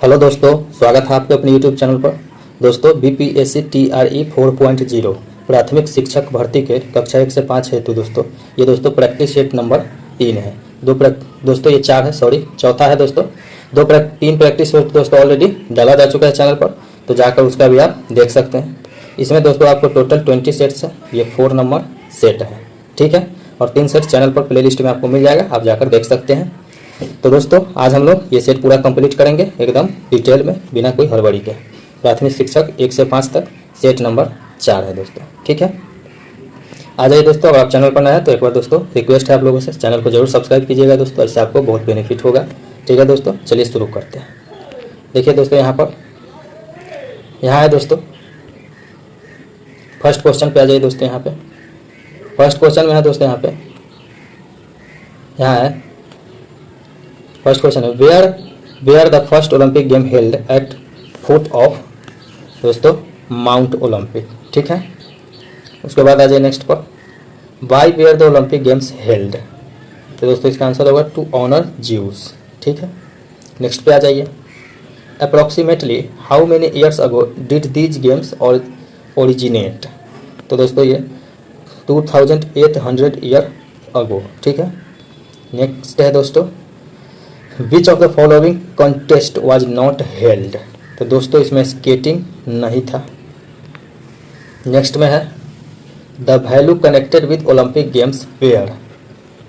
Hello दोस्तों, स्वागत है आपके अपने यूट्यूब चैनल पर। दोस्तों, बीपीएससी TRE 4.0 प्राथमिक शिक्षक भर्ती के कक्षा 1 से 5 हेतु दोस्तों ये दोस्तों प्रैक्टिस सेट नंबर 3 है। दोस्तों ये 4 है, सॉरी चौथा है दोस्तों। 3 प्रैक्टिस सेट दोस्तों ऑलरेडी डाला जा चुका है चैनल पर, तो जाकर उसका भी आप देख सकते हैं। इसमें दोस्तों आपको टोटल 20 सेट्स है, ये 4 नंबर सेट है, ठीक है। और 3 सेट चैनल पर प्ले लिस्ट में आपको मिल जाएगा, आप जाकर देख सकते हैं। तो दोस्तों आज हम लोग ये सेट पूरा कंप्लीट करेंगे एकदम डिटेल में, बिना कोई हड़बड़ी के। प्राथमिक शिक्षक 1 से 5 तक सेट नंबर 4 है दोस्तों, ठीक है। आ जाइए दोस्तों, अगर आप चैनल पर नए हैं तो एक बार दोस्तों रिक्वेस्ट है आप लोगों से, चैनल को जरूर सब्सक्राइब कीजिएगा दोस्तों, इससे आपको बहुत बेनिफिट होगा, ठीक है दोस्तों। चलिए शुरू करते हैं। देखिए दोस्तों यहाँ है दोस्तों फर्स्ट क्वेश्चन पे आ जाइए दोस्तों। यहाँ पे फर्स्ट क्वेश्चन में है दोस्तों, यहाँ है फर्स्ट क्वेश्चन है where the first Olympic game held at foot of दोस्तों माउंट ओलंपिक, ठीक है। उसके बाद आ जाए नेक्स्ट पर, why where the Olympic games held, तो दोस्तों इसका आंसर होगा टू ऑनर ज्यूस, ठीक है। नेक्स्ट पे आ जाइए, approximately how many years ago did these games और ओरिजिनेट, तो दोस्तों ये 2800 ईयर अगो, ठीक है। नेक्स्ट है दोस्तों, which of the following contest was not held, तो दोस्तों इसमें स्केटिंग नहीं था। नेक्स्ट में है the value connected with Olympic games where,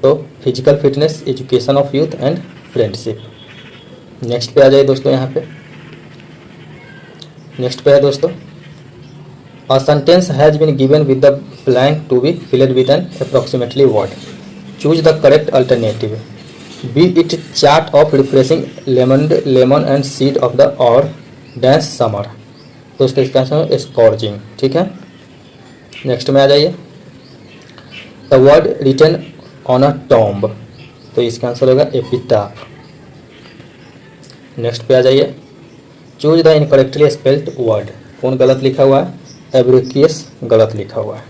तो physical fitness, education of youth and friendship. Next पे आ जाइए दोस्तों, यहाँ पे नेक्स्ट पे है दोस्तों, a sentence has been given with the blank to be filled with an approximately word, choose the correct alternative, be it chart of refreshing lemon and seed of the और डैश समर, दोस्तों इसका answer scorching, ठीक है। Next में आ जाइए, the word written on a tomb, तो इसका आंसर होगा एपिटाफ। नेक्स्ट पे आ जाइए, choose the incorrectly spelled word, कौन गलत लिखा हुआ है, एब्रिकियस गलत लिखा हुआ है।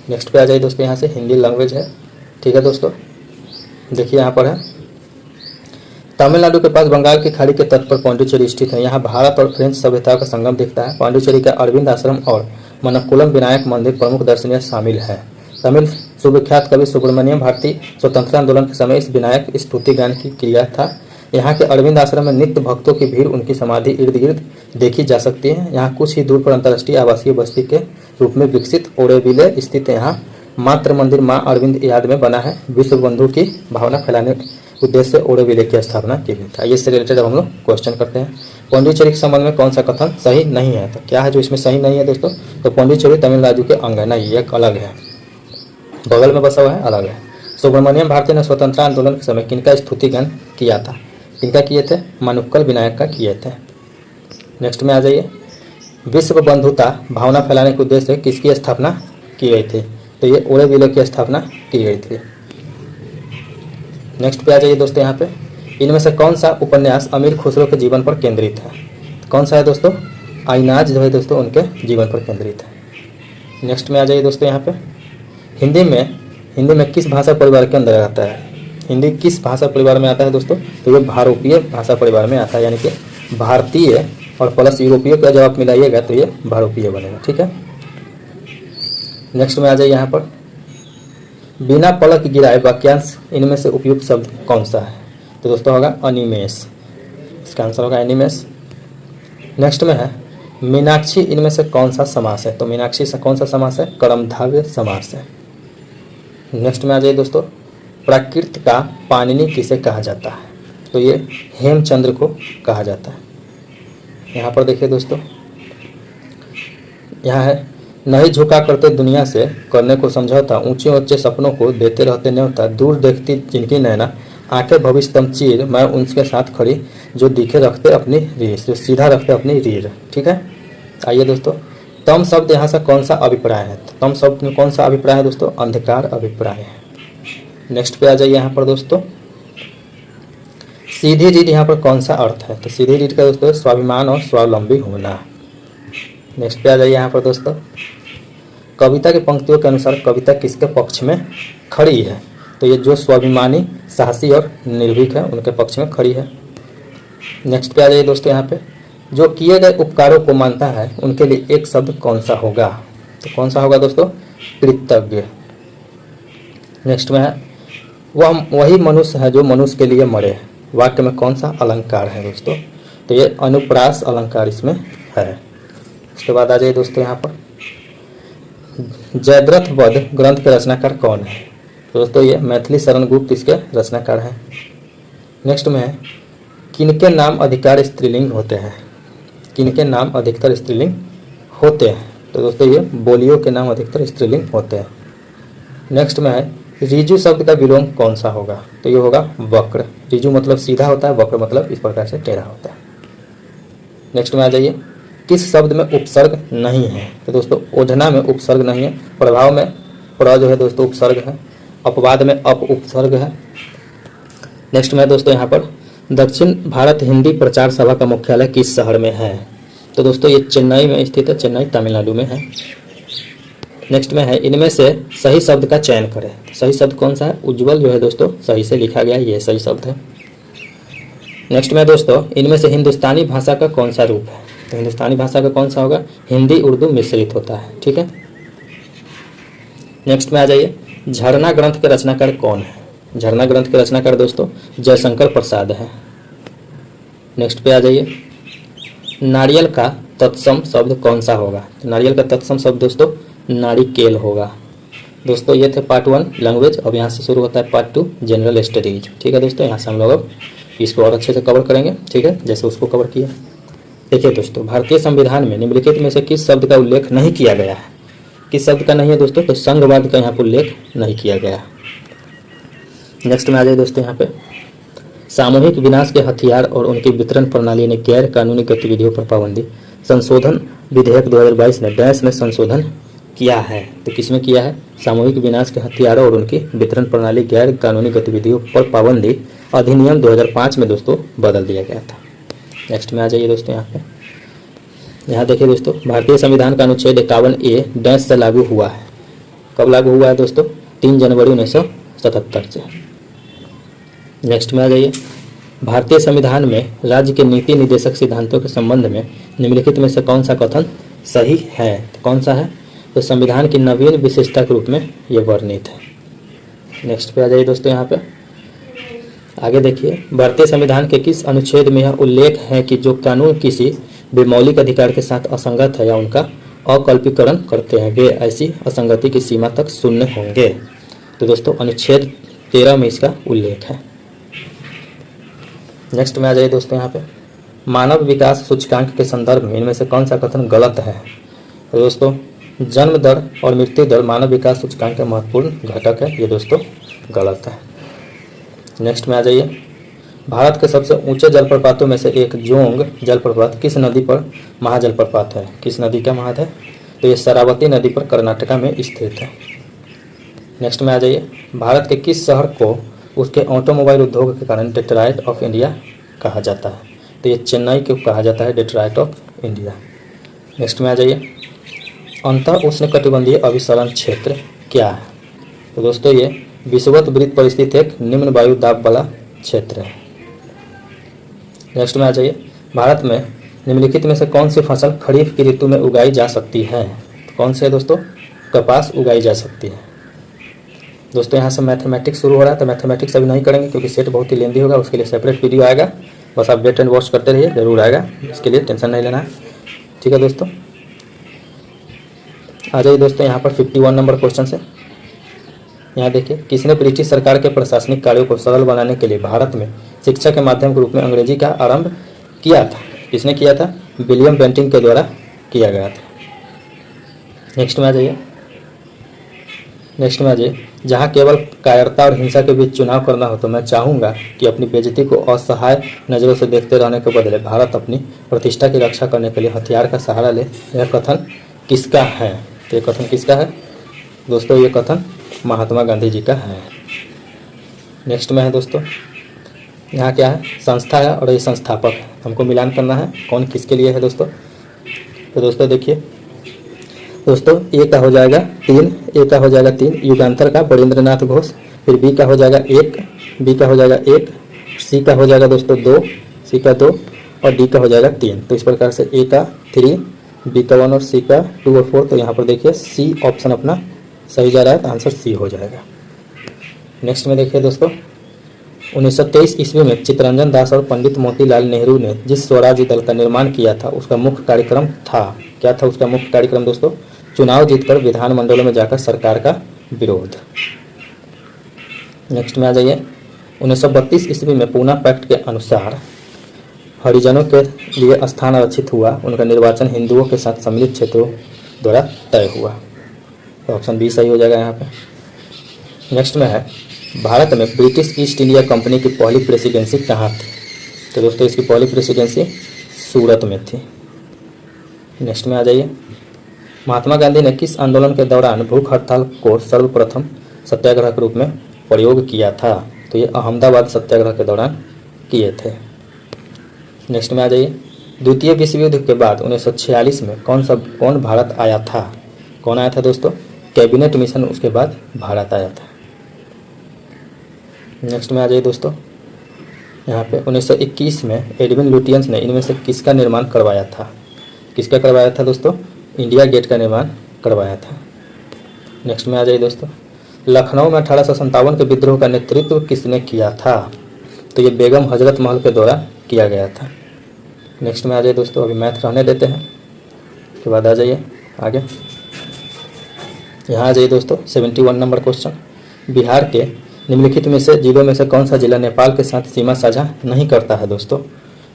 नेक्स्ट पे आ जाइए दोस्तों, यहाँ से हिंदी लैंग्वेज है, ठीक है दोस्तों। देखिए यहाँ पर है, तमिलनाडु के पास बंगाल की खाड़ी के तट पर पांडिचेरी स्थित है। यहाँ भारत और फ्रेंच सभ्यताओं का संगम दिखता है। पांडिचेरी का अरविंद आश्रम और मनक्कुलम विनायक मंदिर प्रमुख दर्शनीय शामिल है। तमिल सुविख्यात कवि सुब्रमण्यम भारती स्वतंत्रता आंदोलन के समय इस विनायक स्तुति गान की क्रिया था। यहाँ के अरविंद आश्रम में नित्य भक्तों की भीड़ उनकी समाधि इर्द गिर्द देखी जा सकती है। यहाँ कुछ ही दूर पर अंतर्राष्ट्रीय आवासीय बस्ती के रूप में विकसित ओरेविले स्थित यहाँ मातृ मंदिर माँ अरविंद याद में बना है। विश्व बंधु की भावना फैलाने उद्देश्य से ओरेविले की स्थापना की गई था। इससे रिलेटेड हम लोग क्वेश्चन करते हैं। पांडिचेरी के संबंध में कौन सा कथन सही नहीं है, तो क्या है जो इसमें सही नहीं है दोस्तों, तो पांडिचेरी तमिलनाडु के अंग है, नहीं एक अलग है, बगल में बसा हुआ है, अलग है। सुब्रमण्यम भारती ने स्वतंत्रता आंदोलन के समय किनका स्तुति गान किया था, किनका किए थे, मनुक्कल विनायक का किए थे। नेक्स्ट में आ जाइए, विश्व बंधुता भावना फैलाने के उद्देश्य से किसकी स्थापना की गई थी, तो ये ओरेविले की स्थापना की गई थी। नेक्स्ट पे आ जाइए दोस्तों, यहाँ पे इनमें से कौन सा उपन्यास अमीर खुसरो के जीवन पर केंद्रित है, कौन सा है दोस्तों, आईनाज जो है दोस्तों उनके जीवन पर केंद्रित है। नेक्स्ट में आ जाइए दोस्तों, यहाँ पे हिंदी में किस भाषा परिवार के अंदर आता है, हिंदी किस भाषा परिवार में आता है दोस्तों, तो ये भारोपीय भाषा परिवार में आता है, यानी कि भारतीय और प्लस यूरोपीय का जब आप मिलाइएगा तो ये भारोपीय बनेगा, ठीक है। नेक्स्ट में आ जाइए, यहाँ पर बिना पलक गिराए वाक्यांश इनमें से उपयुक्त शब्द कौन सा है, तो दोस्तों होगा अनिमेष, इसका आंसर होगा एनिमेष। नेक्स्ट में है मीनाक्षी इनमें से कौन सा समास है, तो मीनाक्षी से कौन सा समास है, कर्मधारय समास है। नेक्स्ट में आ जाइए दोस्तों, प्राकृत का पाणिनि किसे कहा जाता है, तो ये हेमचंद्र को कहा जाता है। यहाँ पर देखिए दोस्तों, यहाँ है नहीं झुका करते दुनिया से करने को समझौता, ऊंचे ऊंचे सपनों को देते रहते न्योता, दूर देखती जिनकी नैना आंखें भविष्य तम चीर, मैं उनके साथ खड़ी जो दिखे रखते अपनी रीढ़, जो सीधा रखते अपनी रीढ़, ठीक है। आइए दोस्तों, तम शब्द यहाँ से कौन सा अभिप्राय है, तो तम शब्द में कौन सा अभिप्राय है दोस्तों, अंधकार अभिप्राय है। नेक्स्ट पे आ जाइए, यहाँ पर दोस्तों सीधी रीढ़ यहाँ पर कौन सा अर्थ है, तो सीधी रीढ़ का दोस्तों स्वाभिमान और स्वावलंबी होना। नेक्स्ट पे आ जाइए, यहाँ पर दोस्तों कविता की पंक्तियों के अनुसार कविता किसके पक्ष में खड़ी है, तो ये जो स्वाभिमानी, साहसी और निर्भीक है उनके पक्ष में खड़ी है। नेक्स्ट पे आ जाइए दोस्तों, यहाँ पे जो किए गए उपकारों को मानता है उनके लिए एक शब्द कौन सा होगा? तो कौन सा होगा दोस्तों? कृतज्ञ। नेक्स्ट में है वह वही मनुष्य है जो मनुष्य के लिए मरे। वाक्य में कौन सा अलंकार है दोस्तों? तो ये अनुप्रास अलंकार इसमें है। उसके बाद आ जाइए दोस्तों यहाँ पर जयद्रथ वध ग्रंथ के रचनाकार कौन है? तो दोस्तों ये मैथिली शरण गुप्त इसके रचनाकार हैं। नेक्स्ट में है किनके नाम अधिकार स्त्रीलिंग होते हैं? किनके नाम अधिकतर स्त्रीलिंग होते हैं? तो दोस्तों ये बोलियों के नाम अधिकतर स्त्रीलिंग होते हैं। नेक्स्ट में है ऋजु शब्द का विलोम कौन सा होगा? तो ये होगा वक्र। ऋजु मतलब सीधा होता है, वक्र मतलब इस प्रकार से टेढ़ा होता है। नेक्स्ट में आ जाइए किस शब्द में उपसर्ग नहीं है? तो दोस्तों ओढ़ना में उपसर्ग नहीं है, प्रभाव में प्र जो है दोस्तों उपसर्ग है, अपवाद में अप उपसर्ग है। नेक्स्ट में दोस्तों यहाँ पर दक्षिण भारत हिंदी प्रचार सभा का मुख्यालय किस शहर में है? तो दोस्तों ये चेन्नई में स्थित है, चेन्नई तमिलनाडु में है। नेक्स्ट में है इनमें से सही शब्द का चयन करें। सही शब्द कौन सा है? उज्ज्वल जो है दोस्तों सही से लिखा गया, ये सही शब्द है। नेक्स्ट में दोस्तों इनमें से हिंदुस्तानी भाषा का कौन सा रूप है? तो हिंदुस्तानी भाषा का कौन सा होगा? हिंदी उर्दू मिश्रित होता है, ठीक है। नेक्स्ट में आ जाइए झरना ग्रंथ के रचनाकार कौन है? झरना ग्रंथ के रचनाकार दोस्तों जयशंकर प्रसाद है। नेक्स्ट पे आ जाइए नारियल का तत्सम शब्द कौन सा होगा? नारियल का तत्सम शब्द दोस्तों नारिकेल होगा। दोस्तों ये थे पार्ट 1 लैंग्वेज। अब यहाँ से शुरू होता है पार्ट 2 जनरल स्टडीज, ठीक है दोस्तों। यहाँ से हम लोग अब इसको और अच्छे से कवर करेंगे, ठीक है, जैसे उसको कवर किया। देखिए दोस्तों भारतीय संविधान में निम्नलिखित में से किस शब्द का उल्लेख नहीं किया गया है? किस शब्द का नहीं है दोस्तों? तो संघवाद का यहाँ पर उल्लेख नहीं किया गया। नेक्स्ट में आ जाए दोस्तों यहाँ पे सामूहिक विनाश के हथियार और उनकी वितरण प्रणाली ने गैर कानूनी गतिविधियों पर पाबंदी संशोधन विधेयक 2022 ने डैश में संशोधन किया है। तो किसमें किया है? सामूहिक विनाश के हथियारों और उनकी वितरण प्रणाली गैर कानूनी गतिविधियों पर पाबंदी अधिनियम 2005 में दोस्तों बदल दिया गया था। नेक्स्ट में आ जाइए दोस्तों यहाँ पे, यहाँ देखिए दोस्तों भारतीय संविधान का अनुच्छेद 51A डैश से लागू हुआ है। कब लागू हुआ है दोस्तों? 3 जनवरी 1977 से। नेक्स्ट में आ जाइए भारतीय संविधान में राज्य के नीति निर्देशक सिद्धांतों के संबंध में निम्नलिखित में से कौन सा कथन सही है? तो कौन सा है? तो संविधान की नवीन विशेषता के रूप में यह वर्णित है। नेक्स्ट पे आ जाइए दोस्तों यहाँ पे आगे देखिए भारतीय संविधान के किस अनुच्छेद में यह उल्लेख है कि जो कानून किसी भी मौलिक अधिकार के साथ असंगत है या उनका अकल्पीकरण करते हैं वे ऐसी असंगति की सीमा तक शून्य होंगे? तो दोस्तों अनुच्छेद 13 में इसका उल्लेख है। नेक्स्ट में आ जाइए दोस्तों यहाँ पे मानव विकास सूचकांक के संदर्भ में इनमें से कौन सा कथन गलत है? तो दोस्तों जन्म दर और मृत्यु दर मानव विकास सूचकांक का महत्वपूर्ण घटक है, ये दोस्तों गलत है। नेक्स्ट में आ जाइए भारत के सबसे ऊंचे जलप्रपातों में से एक जोंग जलप्रपात किस नदी पर महाजलप्रपात है? किस नदी का महा है? तो ये शरावती नदी पर कर्नाटका में स्थित है। नेक्स्ट में आ जाइए भारत के किस शहर को उसके ऑटोमोबाइल उद्योग के कारण डेट्रॉइट ऑफ इंडिया कहा जाता है? तो ये चेन्नई को कहा जाता है डेट्रॉइट ऑफ इंडिया। नेक्स्ट में आ जाइए अंतः उष्णकटिबंधीय अभिसरण क्षेत्र क्या है? तो दोस्तों ये विषुवत वृत्त पर स्थित एक निम्न वायु दाब वाला क्षेत्र है। नेक्स्ट में आ जाइए भारत में निम्नलिखित में से कौन सी फसल खरीफ की ऋतु में उगाई जा सकती है? कौन सी है दोस्तों? कपास उगाई जा सकती है। दोस्तों यहाँ से मैथमेटिक्स शुरू हो रहा है, तो मैथमेटिक्स अभी नहीं करेंगे क्योंकि सेट बहुत ही लेंदी होगा, उसके लिए सेपरेट वीडियो आएगा। बस आप वेट एंड वॉच करते रहिए, जरूर आएगा, इसके लिए टेंशन नहीं लेना है, ठीक है दोस्तों। आ जाइए दोस्तों यहाँ पर 51 नंबर क्वेश्चन से। यहाँ देखिए किसने ब्रिटिश सरकार के प्रशासनिक कार्यों को सरल बनाने के लिए भारत में शिक्षा के माध्यम के रूप में अंग्रेजी का आरंभ किया था? किसने किया था? विलियम बेंटिंग के द्वारा किया गया था। नेक्स्ट में आ जाइए जहाँ केवल कायरता और हिंसा के बीच चुनाव करना हो तो मैं चाहूँगा कि अपनी बेइज्जती को असहाय नज़रों से देखते रहने के बदले भारत अपनी प्रतिष्ठा की रक्षा करने के लिए हथियार का सहारा ले। यह कथन किसका है? तो ये कथन किसका है दोस्तों? ये कथन महात्मा गांधी जी का है। नेक्स्ट में है दोस्तों यहाँ क्या है? संस्था है और ये संस्थापक है, हमको मिलान करना है कौन किसके लिए है दोस्तों। तो दोस्तों देखिए दोस्तों ए का हो जाएगा 3, ए का हो जाएगा 3 युगांतर का बरेंद्रनाथ घोष, फिर बी का हो जाएगा 1, बी का हो जाएगा 1, सी का हो जाएगा दोस्तों 2, सी का 2 और डी का हो जाएगा 3। तो इस प्रकार से ए का 3, बी का 1 और सी का 2 और 4। तो यहाँ पर देखिए सी ऑप्शन अपना सही जा रहा है, तो आंसर सी हो जाएगा। नेक्स्ट में देखिए दोस्तों, 1923 ईस्वी में चित्तरंजन दास और पंडित मोतीलाल नेहरू ने जिस स्वराज्य दल का निर्माण किया था उसका मुख्य कार्यक्रम था, क्या था उसका मुख्य कार्यक्रम दोस्तों? चुनाव जीतकर विधानमंडलों में जाकर सरकार का विरोध। नेक्स्ट में आ जाइए, 1932 ईस्वी में पूना पैक्ट के अनुसार हरिजनों के लिए स्थान आरक्षित हुआ, उनका निर्वाचन हिंदुओं के साथ सम्मिलित क्षेत्रों द्वारा तय हुआ। तो ऑप्शन बी सही हो जाएगा यहाँ पे। नेक्स्ट में है, भारत में ब्रिटिश ईस्ट इंडिया कंपनी की पहली प्रेसिडेंसी कहाँ थी? तो दोस्तों इसकी पहली प्रेसिडेंसी सूरत में थी। नेक्स्ट में आ जाइए, महात्मा गांधी ने किस आंदोलन के दौरान भूख हड़ताल को सर्वप्रथम सत्याग्रह के रूप में प्रयोग किया था? तो ये अहमदाबाद सत्याग्रह के दौरान किए थे। नेक्स्ट में आ जाइए, द्वितीय विश्व युद्ध के बाद 1946 में कौन भारत आया था? कौन आया था दोस्तों? कैबिनेट मिशन उसके बाद भारत आया था। नेक्स्ट में आ जाइए दोस्तों, यहाँ पे 1921 में एडविन लुटियंस ने इनमें से किसका निर्माण करवाया था? किसका करवाया था दोस्तों? इंडिया गेट का निर्माण करवाया था। नेक्स्ट में आ जाइए दोस्तों, लखनऊ में 1857 के विद्रोह का नेतृत्व किसने किया था? तो ये बेगम हजरत महल के द्वारा किया गया था। नेक्स्ट में आ जाइए दोस्तों, अभी मैथ रहने देते हैं, उसके बाद आ जाइए आगे। यहाँ आ जाइए दोस्तों, 71 नंबर क्वेश्चन, बिहार के निम्नलिखित में से जिलों में से कौन सा जिला नेपाल के साथ सीमा साझा नहीं करता है दोस्तों?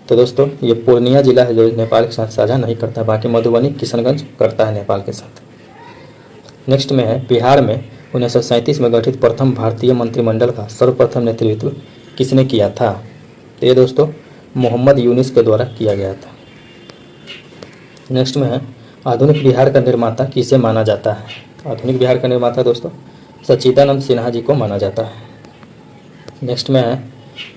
तो दोस्तों ये पूर्णिया जिला है जो नेपाल के साथ साझा नहीं करता, बाकी मधुबनी किशनगंज करता है नेपाल के साथ। नेक्स्ट में है, बिहार में 1937 में गठित प्रथम भारतीय मंत्रिमंडल का सर्वप्रथम नेतृत्व किसने किया था? तो ये दोस्तों मोहम्मद यूनिस के द्वारा किया गया था। नेक्स्ट में है, आधुनिक बिहार का निर्माता किसे माना जाता है? आधुनिक बिहार का निर्माता दोस्तों सच्चिदानंद सिन्हा जी को माना जाता है। नेक्स्ट में है,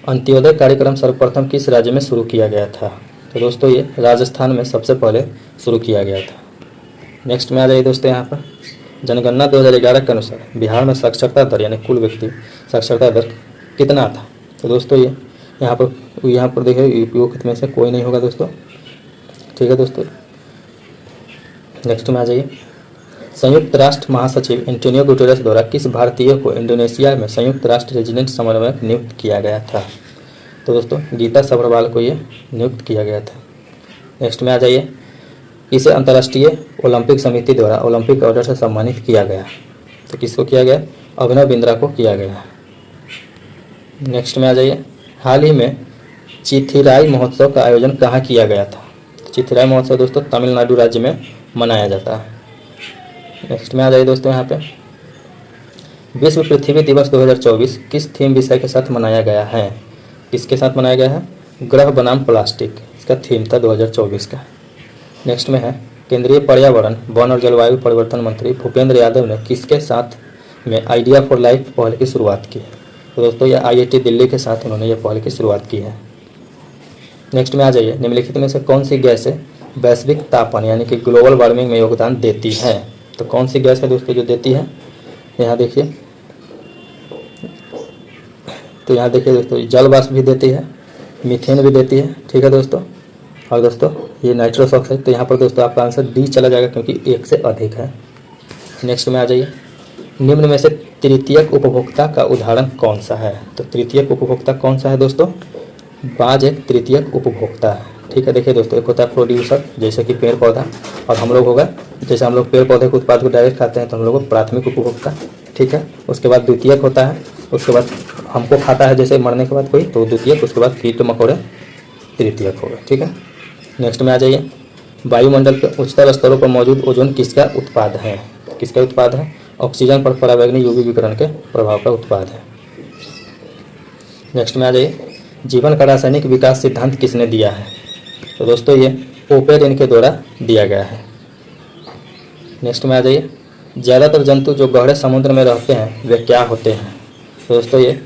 अंत्योदय कार्यक्रम सर्वप्रथम किस राज्य में शुरू किया गया था? तो दोस्तों ये राजस्थान में सबसे पहले शुरू किया गया था। नेक्स्ट में आ जाइए दोस्तों, यहाँ पर जनगणना 2011 के अनुसार बिहार में साक्षरता दर यानी कुल व्यक्ति साक्षरता दर कितना था? तो दोस्तों ये यहाँ पर देखिए उपयुक्त में से कोई नहीं होगा दोस्तों, ठीक है दोस्तों। नेक्स्ट में आ जाइए, संयुक्त राष्ट्र महासचिव एंटोनियो गुटेरेस द्वारा किस भारतीय को इंडोनेशिया में संयुक्त राष्ट्र रेजिडेंट समन्वयक नियुक्त किया गया था? तो दोस्तों गीता सभरवाल को ये नियुक्त किया गया था। नेक्स्ट में आ जाइए, इसे अंतर्राष्ट्रीय ओलंपिक समिति द्वारा ओलंपिक ऑर्डर से सम्मानित किया गया। तो किसको किया गया? अभिनव बिंद्रा को किया गया। नेक्स्ट में आ जाइए, हाल ही में चिथिराई महोत्सव का आयोजन कहाँ किया गया था? चिथिराई महोत्सव दोस्तों तमिलनाडु राज्य में मनाया जाता है। नेक्स्ट में आ जाइए दोस्तों, यहाँ पे विश्व पृथ्वी दिवस 2024 किस थीम विषय के साथ मनाया गया है? किसके साथ मनाया गया है? ग्रह बनाम प्लास्टिक, इसका थीम था 2024 का। नेक्स्ट में है, केंद्रीय पर्यावरण वन और जलवायु परिवर्तन मंत्री भूपेंद्र यादव ने किसके साथ में आइडिया फॉर लाइफ पहल की शुरुआत की? तो दोस्तों ये IIT दिल्ली के साथ उन्होंने ये पहल की शुरुआत की है। नेक्स्ट में आ जाइए, निम्नलिखित में से कौन सी गैस वैश्विक तापमान यानी कि ग्लोबल वार्मिंग में योगदान देती है? तो कौन सी गैस है दोस्तों जो देती है? यहाँ देखिए, तो यहाँ देखिए दोस्तों जल वाष्प भी देती है, मीथेन भी देती है, ठीक है दोस्तों। और दोस्तों ये नाइट्रस ऑक्साइड, तो यहाँ पर दोस्तों आपका आंसर डी चला जाएगा क्योंकि एक से अधिक है। नेक्स्ट में आ जाइए, निम्न में से तृतीयक उपभोक्ता का उदाहरण कौन सा है? तो तृतीयक उपभोक्ता कौन सा है दोस्तों? बाज एक तृतीयक उपभोक्ता है, ठीक है। देखिए दोस्तों, एक होता है प्रोड्यूसर जैसे कि पेड़ पौधा, और हम लोग होगा जैसे हम लोग पेड़ पौधे के उत्पाद को डायरेक्ट खाते हैं तो हम लोग को प्राथमिक उपभोक्ता, ठीक है। उसके बाद द्वितीयक होता है, उसके बाद हमको खाता है जैसे मरने के बाद कोई, तो द्वितीयक, उसके बाद कीट मकोड़े तृतीयक होगा, ठीक है। नेक्स्ट में आ जाइए, वायुमंडल के उच्चतर स्तरों पर मौजूद ओजोन किसका उत्पाद है? किसका उत्पाद है? ऑक्सीजन पर पराबैंगनी UV विकिरण के प्रभाव का उत्पाद है। नेक्स्ट में आ जाइए, जीवन का रासायनिक विकास सिद्धांत किसने दिया है? तो दोस्तों ये ओपेरिन के द्वारा दिया गया है। नेक्स्ट में आ जाइए, ज़्यादातर जंतु जो गहरे समुद्र में रहते हैं वे क्या होते हैं? तो दोस्तों ये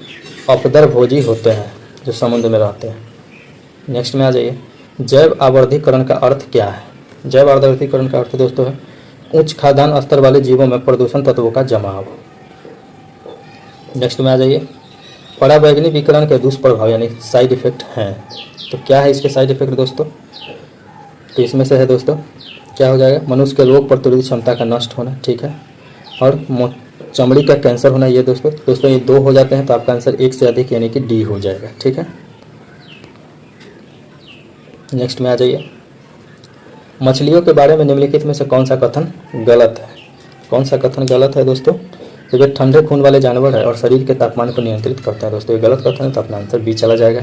अपदरभोजी होते हैं जो समुद्र में रहते हैं। नेक्स्ट में आ जाइए, जैव आवर्धीकरण का अर्थ क्या है? जैव आवर्धीकरण का अर्थ दोस्तों है उच्च खाद्यान्न स्तर वाले जीवों में प्रदूषण तत्वों का जमाव। नेक्स्ट में आ जाइए, पराबैंगनी विकिरण के दुष्प्रभाव यानी साइड इफेक्ट हैं। तो क्या है इसके साइड इफेक्ट दोस्तों? तो इसमें से है दोस्तों, क्या हो जाएगा? मनुष्य के रोग प्रतिरोधी क्षमता का नष्ट होना, ठीक है, और चमड़ी का कैंसर होना। ये दोस्तों ये 2 हो जाते हैं तो आपका आंसर 1 से अधिक यानी कि डी हो जाएगा, ठीक है। नेक्स्ट में आ जाइए, मछलियों के बारे में निम्नलिखित में से कौन सा कथन गलत है? कौन सा कथन गलत है दोस्तों? तो ये ठंडे खून वाले जानवर है और शरीर के तापमान को नियंत्रित करता है। दोस्तों ये गलत कथन है, तो अपना आंसर बी चला जाएगा।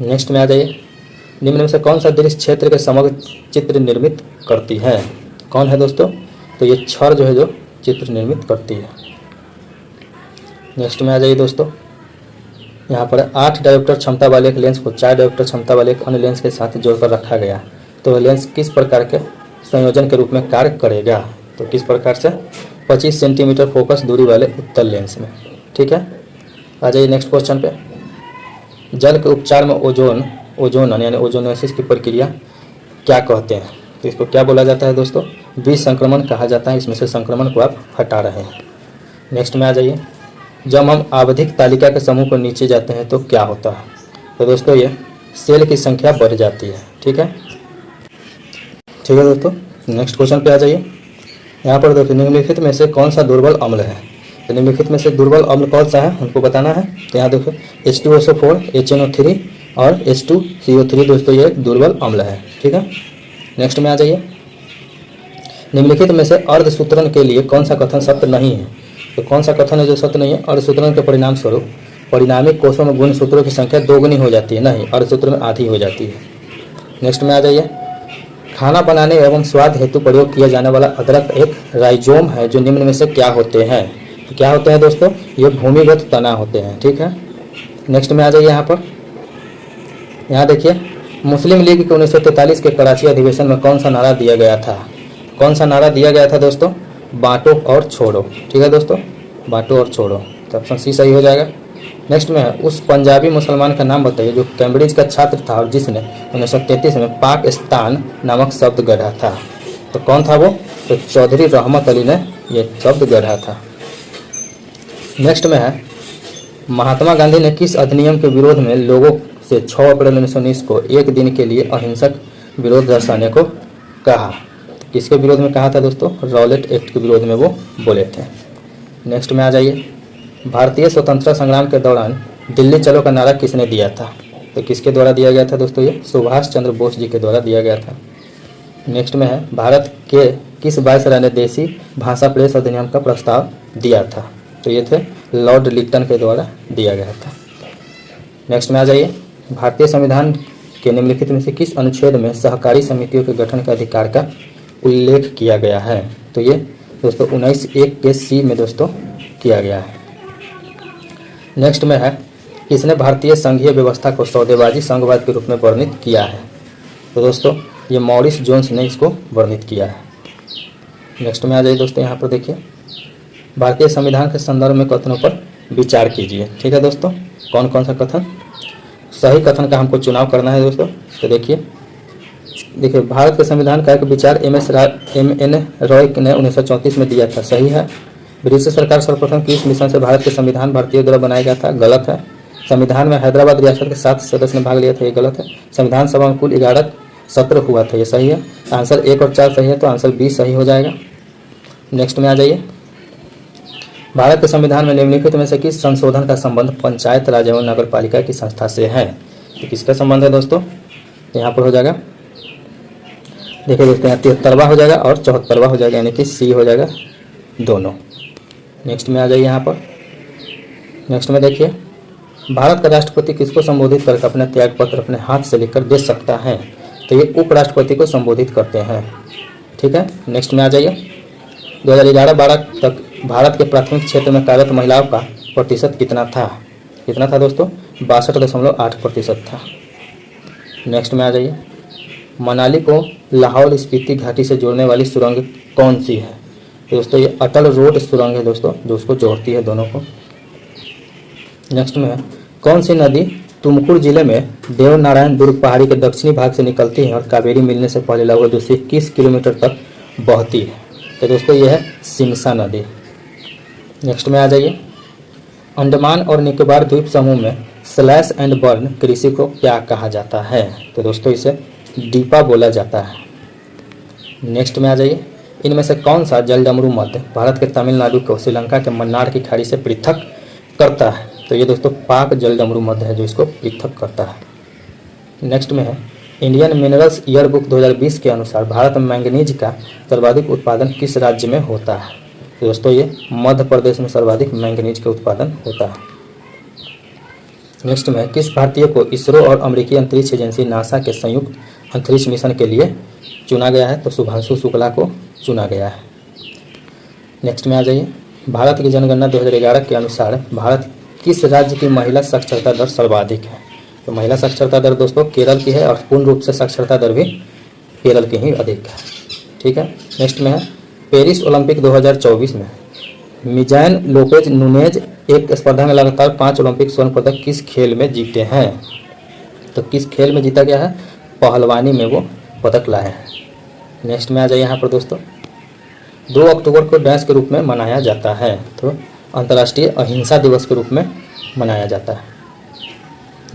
नेक्स्ट में आ जाइए, निम्न में से कौन सा दृश्य क्षेत्र के समग्र चित्र निर्मित करती है? कौन है दोस्तों? तो ये क्षर जो है जो चित्र निर्मित करती है। नेक्स्ट में आ जाइए दोस्तों, यहाँ पर 8 डायोप्टर क्षमता वाले एक लेंस को 4 डायोप्टर क्षमता वाले एक अन्य लेंस के साथ जोड़कर रखा गया। तो वह लेंस किस प्रकार के संयोजन के रूप में कार्य करेगा? तो किस प्रकार से? 25 सेंटीमीटर फोकस दूरी वाले उत्तल लेंस में, ठीक है। आ जाइए नेक्स्ट क्वेश्चन पे, जल के उपचार में ओजोनन यानी ओजोनोसिस की प्रक्रिया क्या कहते हैं? तो इसको क्या बोला जाता है दोस्तों? विसंक्रमण कहा जाता है। इसमें से संक्रमण को आप हटा रहे हैं। नेक्स्ट में आ जाइए, जब हम आवधिक तालिका के समूह को नीचे जाते हैं तो क्या होता है? तो दोस्तों ये सेल की संख्या बढ़ जाती है, ठीक है। ठीक है दोस्तों, नेक्स्ट क्वेश्चन पे आ जाइए। यहाँ पर देखिए, निम्नलिखित में से कौन सा दुर्बल अम्ल है? तो निम्नलिखित में से दुर्बल अम्ल कौन सा है हमको बताना है। तो यहाँ देखो H2SO4, HNO3 और H2CO3 दोस्तों ये दुर्बल अम्ल है, ठीक है। नेक्स्ट में आ जाइए, निम्नलिखित में से अर्धसूत्रण के लिए कौन सा कथन सत्य नहीं है? तो कौन सा कथन है जो सत्य नहीं है? अर्धसूत्रण के परिणाम स्वरूप परिणामी कोषों में गुणसूत्रों की संख्या दोगुनी हो जाती है, नहीं, अर्धसूत्र में आधी हो जाती है। नेक्स्ट में आ जाइए, खाना बनाने एवं स्वाद हेतु प्रयोग किया जाने वाला अदरक एक राइजोम है जो निम्न में से क्या होते हैं? तो क्या होते हैं दोस्तों? ये भूमिगत तना होते हैं, ठीक है। नेक्स्ट में आ जाइए, यहाँ देखिए, मुस्लिम लीग के 1943 के कराची अधिवेशन में कौन सा नारा दिया गया था? कौन सा नारा दिया गया था दोस्तों? बांटो और छोड़ो, ठीक है दोस्तों, बांटो और छोड़ो। तो ऑप्शन सी सही हो जाएगा। नेक्स्ट में है, उस पंजाबी मुसलमान का नाम बताइए जो कैम्ब्रिज का छात्र था और जिसने 1933 में पाकिस्तान नामक शब्द गढ़ा था। तो कौन था वो? तो चौधरी रहमत अली ने ये शब्द गढ़ा था। नेक्स्ट में है, महात्मा गांधी ने किस अधिनियम के विरोध में लोगों से 6 अप्रैल 1919 को एक दिन के लिए अहिंसक विरोध दर्शाने को कहा? तो किसके विरोध में कहा था दोस्तों? रॉलेट एक्ट के विरोध में वो बोले थे। नेक्स्ट में आ जाइए, भारतीय स्वतंत्रता संग्राम के दौरान दिल्ली चलो का नारा किसने दिया था? तो किसके द्वारा दिया गया था दोस्तों? ये सुभाष चंद्र बोस जी के द्वारा दिया गया था। नेक्स्ट में है, भारत के किस वायसराय ने देसी भाषा प्रेस अधिनियम का प्रस्ताव दिया था? तो ये थे लॉर्ड लिटन के द्वारा दिया गया था। नेक्स्ट में आ जाइए, भारतीय संविधान के निम्नलिखित में से किस अनुच्छेद में सहकारी समितियों के गठन के अधिकार का उल्लेख किया गया है? तो ये दोस्तों 19(1) के सी में दोस्तों किया गया है। नेक्स्ट में है, किसने भारतीय संघीय व्यवस्था को सौदेबाजी संघवाद के रूप में वर्णित किया है? तो दोस्तों ये मॉरिस जोन्स ने इसको वर्णित किया है। नेक्स्ट में आ जाइए दोस्तों, यहाँ पर देखिए, भारतीय संविधान के संदर्भ में कथनों पर विचार कीजिए, ठीक है दोस्तों। कौन कौन सा कथन? सही कथन का हमको चुनाव करना है दोस्तों। तो देखिए, भारत के संविधान का एक विचार M.N. रॉय ने 1934 में दिया था, सही है। ब्रिटिश सरकार सर्वप्रथम किस मिशन से भारत के संविधान भारतीय द्वारा बनाया गया था? गलत है। संविधान में हैदराबाद रियासत के 7 सदस्य ने भाग लिया था, ये गलत है। संविधान सभा में कुल 11 सत्र हुआ था, ये सही है। आंसर 1 और 4 सही है, तो आंसर बी सही हो जाएगा। नेक्स्ट में आ जाइए, भारत के संविधान में निम्नलिखित में से किस संशोधन का संबंध पंचायत राज एवं नगर पालिका की संस्था से है? तो किसका संबंध है दोस्तों? यहाँ पर हो जाएगा, देखिए दोस्तों, यहाँ 73वां हो जाएगा और 74वां हो जाएगा, यानी कि सी हो जाएगा दोनों। नेक्स्ट में आ जाइए, यहाँ पर नेक्स्ट में देखिए, भारत का राष्ट्रपति किसको संबोधित करके अपना त्याग पत्र अपने हाथ से लिखकर दे सकता है? तो ये उपराष्ट्रपति को संबोधित करते हैं, ठीक है। नेक्स्ट में आ जाइए, 2011-12 तक भारत के प्राथमिक क्षेत्र में कार्यरत महिलाओं का प्रतिशत कितना था? कितना था दोस्तों? 62.8% था। नेक्स्ट में आ जाइए, मनाली को लाहौल स्पीति घाटी से जोड़ने वाली सुरंग कौन सी है? तो दोस्तों ये अटल रोड सुरंग है दोस्तों, जो उसको जोड़ती है दोनों को। नेक्स्ट में है, कौन सी नदी तुमकुर जिले में देवनारायण दुर्ग पहाड़ी के दक्षिणी भाग से निकलती है और कावेरी मिलने से पहले लगभग 221 किलोमीटर तक बहती है? तो दोस्तों यह है सिमसा नदी। नेक्स्ट में आ जाइए, अंडमान और निकोबार द्वीप समूह में स्लैश एंड बर्न कृषि को क्या कहा जाता है? तो दोस्तों इसे डीपा बोला जाता है। नेक्स्ट में आ जाइए, इनमें से कौन सा जलडमरू मध्य भारत के तमिलनाडु को श्रीलंका के मन्नार की खाड़ी से पृथक करता है? तो ये दोस्तों पाक जलडमरू मध्य है जो इसको पृथक करता है। नेक्स्ट में है, इंडियन मिनरल्स ईयर बुक 2020 के अनुसार भारत में मैंगनीज का सर्वाधिक उत्पादन किस राज्य में होता है? तो दोस्तों ये मध्य प्रदेश में सर्वाधिक मैंगनीज का उत्पादन होता है। नेक्स्ट में, किस भारतीय को इसरो और अमेरिकी अंतरिक्ष एजेंसी नासा के संयुक्त अंतरिक्ष मिशन के लिए चुना गया है? तो शुभांशु शुक्ला को चुना गया है। नेक्स्ट में आ जाइए, भारत की जनगणना 2011 के अनुसार भारत किस राज्य की महिला साक्षरता दर सर्वाधिक है? तो महिला साक्षरता दर दोस्तों केरल की है और पूर्ण रूप से साक्षरता दर भी केरल की ही अधिक है। ठीक है। नेक्स्ट में है, पेरिस ओलंपिक 2024 में मिजान लोपेज नुनेज एक स्पर्धा में लगातार 5 ओलंपिक स्वर्ण पदक किस खेल में जीते हैं? तो किस खेल में जीता गया है? पहलवानी में वो पदक लाए हैं। नेक्स्ट में आ जाइए यहाँ पर दोस्तों, 2 अक्टूबर को डैश के रूप में मनाया जाता है? तो अंतर्राष्ट्रीय अहिंसा दिवस के रूप में मनाया जाता है।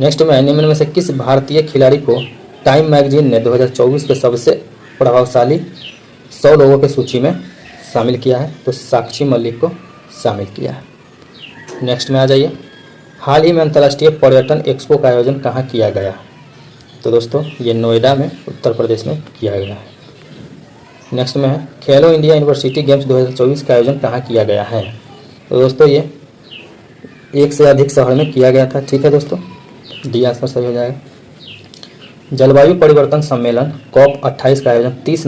नेक्स्ट में, निम्न में से किस भारतीय खिलाड़ी को टाइम मैगजीन ने 2024 के सबसे प्रभावशाली 100 लोगों की सूची में शामिल किया है? तो साक्षी मलिक को शामिल किया है। नेक्स्ट में आ जाइए, हाल ही में अंतर्राष्ट्रीय पर्यटन एक्सपो का आयोजन कहाँ किया गया? तो दोस्तों ये नोएडा में उत्तर प्रदेश में किया गया है। नेक्स्ट में है, खेलो इंडिया यूनिवर्सिटी गेम्स 2024 का आयोजन कहाँ किया गया है? तो दोस्तों ये 1 से अधिक शहर में किया गया था। ठीक है दोस्तों, डी आंसर सही हो जाएगा। जलवायु परिवर्तन सम्मेलन COP 28 का आयोजन 30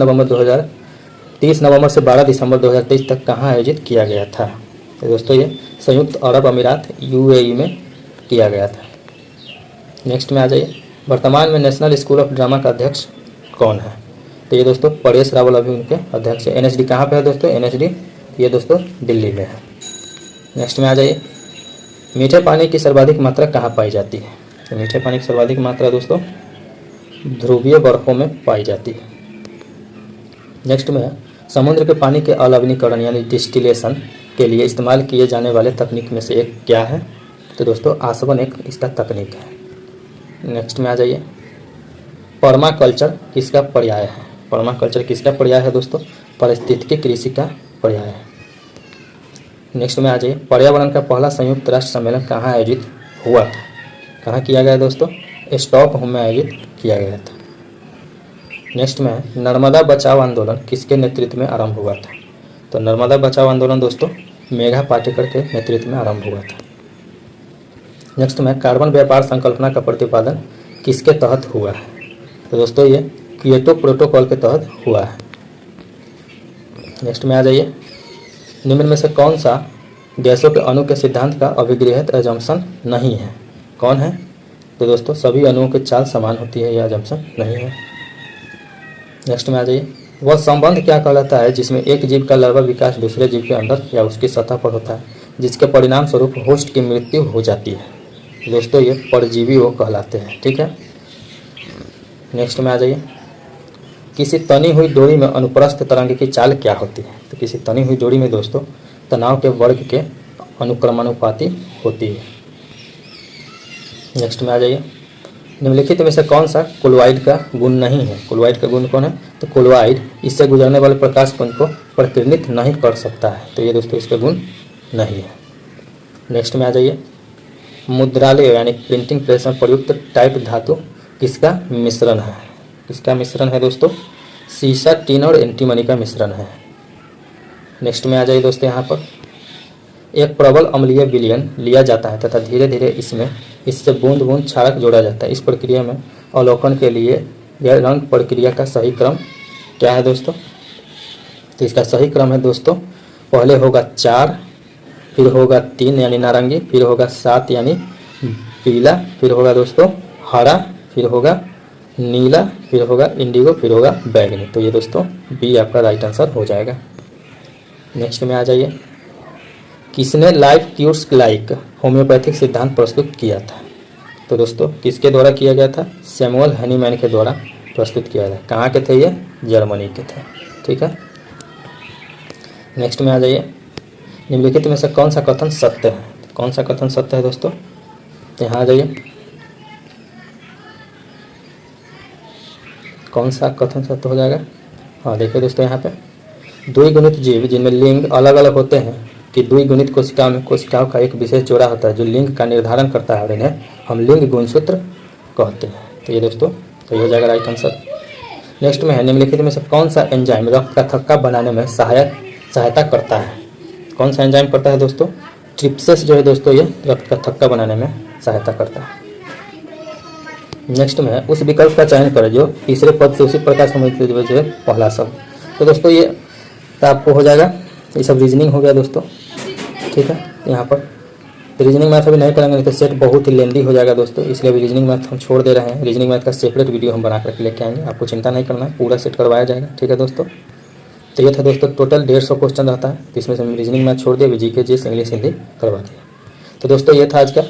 नवंबर से 12 दिसंबर 2023 तक कहाँ आयोजित किया गया था? तो दोस्तों ये संयुक्त अरब अमीरात UAE में किया गया था। नेक्स्ट में आ जाइए, वर्तमान में नेशनल स्कूल ऑफ ड्रामा का अध्यक्ष कौन है? तो ये दोस्तों परेश रावल अभी उनके अध्यक्ष है। NSD कहाँ पे है दोस्तों? NSD ये दोस्तों दिल्ली में है। नेक्स्ट में आ जाइए, मीठे पानी की सर्वाधिक मात्रा कहाँ पाई जाती है? तो मीठे पानी की सर्वाधिक मात्रा दोस्तों ध्रुवीय बर्फों में पाई जाती है। नेक्स्ट में है, समुद्र के पानी के अलवणीकरण यानी डिस्टिलेशन के लिए इस्तेमाल किए जाने वाले तकनीक में से एक क्या है? तो दोस्तों आसवन एक इसका तकनीक है। नेक्स्ट में आ जाइए, पर्माकल्चर किसका पर्याय है? पर्माकल्चर किसका पर्याय है दोस्तों? पारिस्थितिकी कृषि का पर्याय है। नेक्स्ट में आ जाइए, पर्यावरण का पहला संयुक्त राष्ट्र सम्मेलन कहाँ आयोजित हुआ था? कहाँ किया गया दोस्तों? स्टॉकहोम में आयोजित किया गया था। नेक्स्ट में है, नर्मदा बचाओ आंदोलन किसके नेतृत्व में आरंभ हुआ था? तो नर्मदा बचाओ आंदोलन दोस्तों मेघा पाटेकर के नेतृत्व में आरंभ हुआ था। नेक्स्ट में, कार्बन व्यापार संकल्पना का प्रतिपादन किसके तहत हुआ है? तो दोस्तों ये क्योटो प्रोटोकॉल के तहत हुआ है। नेक्स्ट में आ जाइए, निम्न में से कौन सा गैसों के अणु के सिद्धांत का अभिगृहित एजम्पशन नहीं है? कौन है? तो दोस्तों सभी अणुओं की चाल समान होती है, यह एजम्पशन नहीं है। नेक्स्ट में आ जाइए, वह संबंध क्या कहलाता है जिसमें एक जीव का लार्वा विकास दूसरे जीव के अंदर या उसकी सतह पर होता है, जिसके परिणाम स्वरूप होस्ट की मृत्यु हो जाती है? दोस्तों ये परजीवी वो कहलाते हैं। ठीक है। नेक्स्ट में आ जाइए, किसी तनी हुई डोरी में अनुप्रस्थ तरंग की चाल क्या होती है? तो किसी तनी हुई डोरी में दोस्तों तनाव के वर्ग के अनुक्रमानुपाती होती है। नेक्स्ट में आ जाइए, निम्नलिखित में से कौन सा कोलोइड का गुण नहीं है? कोलोइड का गुण कौन है? तो कोलोइड इससे गुजरने वाले प्रकाश पुंज को प्रतिनिधित्व नहीं कर सकता है, तो ये दोस्तों इसका गुण नहीं है। नेक्स्ट में आ जाइए, मुद्रालय यानी प्रिंटिंग प्रेस में प्रयुक्त टाइप धातु किसका मिश्रण है? किसका मिश्रण है दोस्तों? सीसा, टीन और एंटीमनी का मिश्रण है। नेक्स्ट में आ जाइए दोस्तों, यहाँ पर एक प्रबल अम्लीय विलयन लिया जाता है तथा धीरे धीरे इससे बूंद बूंद क्षारक जोड़ा जाता है। इस प्रक्रिया में अवलोकन के लिए यह रंग प्रक्रिया का सही क्रम क्या है दोस्तों? तो इसका सही क्रम है दोस्तों, पहले होगा 4, फिर होगा 3 यानी नारंगी, फिर होगा 7 यानी पीला, फिर होगा दोस्तों हरा, फिर होगा नीला, फिर होगा इंडिगो, फिर होगा बैगनी। तो ये दोस्तों बी आपका राइट आंसर हो जाएगा। नेक्स्ट में आ जाइए, किसने लाइफ क्यूर्स लाइक होम्योपैथिक सिद्धांत प्रस्तुत किया था? तो दोस्तों किसके द्वारा किया गया था? सैमुअल हनीमैन के द्वारा प्रस्तुत किया था। कहाँ के थे ये? जर्मनी के थे। ठीक है। नेक्स्ट में आ जाइए, निम्नलिखित में से कौन सा कथन सत्य है? कौन सा कथन सत्य है दोस्तों? यहाँ आ जाइए, कौन सा कथन सत्य हो जाएगा। हाँ देखिए दोस्तों, यहाँ पे द्विगुणित जीव जिनमें लिंग अलग अलग होते हैं कि द्विगुणित कोशिकाओं में कोशिकाओं का एक विशेष जोड़ा होता है जो लिंग का निर्धारण करता है और इन्हें हम लिंग गुणसूत्र कहते हैं। तो ये दोस्तों सही हो जाएगा राइट आंसर। नेक्स्ट में है, निम्नलिखित में से कौन सा एंजाइम रक्त का थक्का बनाने में सहायता करता है। कौन सा एंजाइम करता है दोस्तों, ट्रिप्सिस जो है दोस्तों ये रक्त का थक्का बनाने में सहायता करता है। नेक्स्ट में है, उस विकल्प का चयन करें जो तीसरे पद से उसी प्रकार सम्मिलित जो है पहला शब्द। तो दोस्तों ये तो आपको हो जाएगा, ये सब रीजनिंग हो गया दोस्तों, ठीक है। यहाँ पर तो रीजनिंग मैथ अभी नहीं करेंगे, नहीं तो सेट बहुत ही लेंदी हो जाएगा दोस्तों, इसलिए अभी रीजनिंग मैथ हम छोड़ दे रहे हैं। रीजनिंग मैथ का सेपरेट वीडियो हम बना करके लेके आएंगे, आपको चिंता नहीं करना है, पूरा सेट करवाया जाएगा, ठीक है दोस्तों। तो ये था दोस्तों, टोटल 150 क्वेश्चन रहता है, तो इसमें से रीजनिंग मैथ छोड़ दिया, अभी जीके जीएस इंग्लिश हिंदी करवा दिया। तो दोस्तों ये था आज का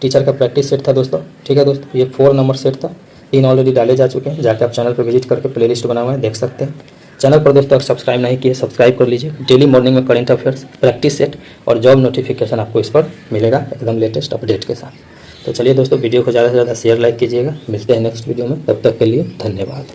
टीचर का प्रैक्टिस सेट था दोस्तों, ठीक है दोस्तों। ये 4 नंबर सेट था, 3 ऑलरेडी डाले जा चुके हैं, जाकर आप चैनल पर विजिट करके प्लेलिस्ट बना हुआ है देख सकते हैं। चैनल पर दोस्तों अगर सब्सक्राइब नहीं किए सब्सक्राइब कर लीजिए। डेली मॉर्निंग में करंट अफेयर्स, प्रैक्टिस सेट और जॉब नोटिफिकेशन आपको इस पर मिलेगा एकदम लेटेस्ट अपडेट के साथ। तो चलिए दोस्तों, वीडियो को ज़्यादा से ज़्यादा शेयर लाइक कीजिएगा। मिलते हैं नेक्स्ट वीडियो में, तब तक के लिए धन्यवाद।